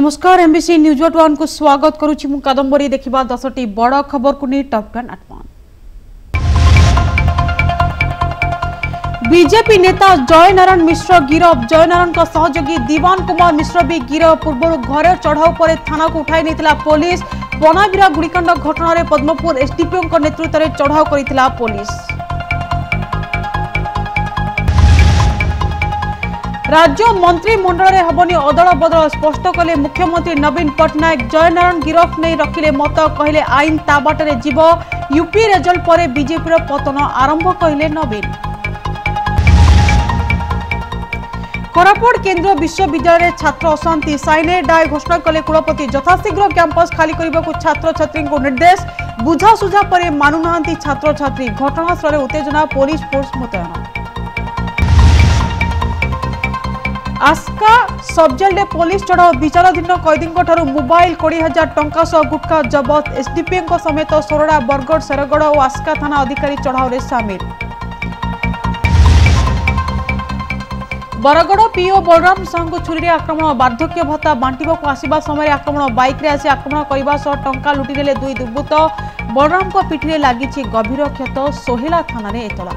नमस्कार MBC news 1 को स्वागत करुछि मु कादंबरी देखिबा 10टी बड़ खबर को नी टॉप 10 एट 1। बीजेपी नेता जयनारायण मिश्र गिरफ। जयनारायण का सहयोगी दीवान कुमार मिश्र भी गिरफ। पूर्व घर चढ़ाऊ पर थाना को उठाई नहीं पुलिस। बनाबिरा गुड़िकांड घटना रे पद्मपुर एसडीपीओ नेतृत्व में चढ़ाऊ करथिला पुलिस। राज्य मंत्रिमंडल में हबनी अदल बदल स्पष्ट कले मुख्यमंत्री नवीन पट्टनायक। जयनारायण गिरफ नहीं रखिले मत कहले आईन ता बाटरे जीव। यूपी रिजल्ट पर बीजेपी पतन आरंभ कहले नवीन। कोरापुट केंद्रीय विश्वविद्यालय छात्र अशांति। साइने डाय घोषणा कले कुलपति। यथाशीघ्र कैंपस खाली करने को छात्र छात्री को निर्देश। बुझासुझा पर मानुना छात्र छात्री। घटनास्थल उत्तेजना पुलिस फोर्स मुतयन। आस्का सबजेल पुलिस चढ़ाऊ। विचाराधीन कैदी मोबाइल 20,000 टंका सह गुटखा जबत। एसडीपीओ समेत सोरडा बरगढ़ शेरगढ़ और आस्का थाना अधिकारी चढ़ाऊ सामिल। बरगढ़ पीओ बलराम साहू को छुरी आक्रमण। वार्धक्य भत्ता बांटिबा को आसिबा समय आक्रमण। बाइक रे आसी आक्रमण करने सह टंका लुटिनेले दुई दुर्बृत्त। बलराम को पिठी लगी गभीर क्षत। सोहेला थाना एतला।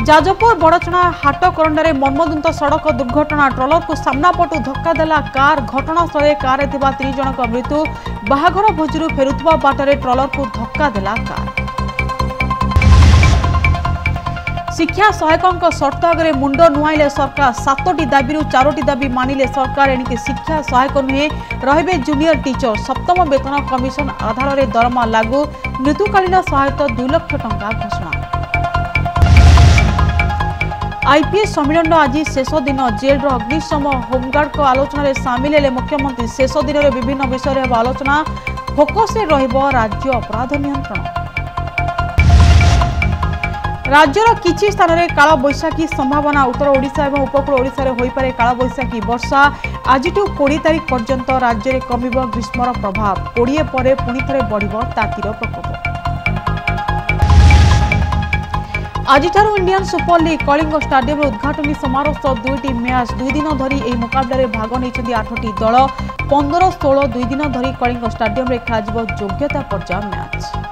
जाजपुर बड़चना हाट करंडारे मर्मदुंत सड़क दुर्घटना। ट्रलर को सामना पटु धक्का देला कार। घटनास्थल कार 3 जनक मृत्यु। बाहाघर भोजरू फेरुवा बाटरे ट्रलर को धक्का देला कार। शिक्षा सहायकों शर्त आगे मुंड नुआइले सरकार। 7टी दाबी 4टी दाबी मानिले सरकार। एणिके शिक्षा सहायक नुहे रहिबे जूनियर टीचर। सप्तम वेतन कमिशन आधार में दरमा लागू। मृत्युकालीन सहायता 2 लाख टंका घोषणा। आईपीएस सम्मेलन आज शेष दिन। जेल अग्निशम होमगार्ड को आलोचना रे सामिल हेले मुख्यमंत्री। शेष दिन में विभिन्न विषय में आलोचना। फोकस रे रहिबो राज्य अपराध नियंत्रण। राज्यर किछि स्थान में काल बैशाखी संभावना। उत्तर ओडिशा और उपकूल ओडिशा रे होई पारे काल बैशाखी वर्षा। आज 20 तारीख पर्यंत राज्य में कमिबो ग्रीष्मर प्रभाव। 20 पर पुणी थे बढ़िबो तातीर प्रकोप। आज Indian super league Kalinga stadium उद्घाटनी समारोह 2टी मैच। 2 दिन धरी यह मुकाबले भाग नहीं 8टी दल। 15-16 2 दिन धरी कलिंग स्टाडियम खेल योग्यता पर्याय मैच।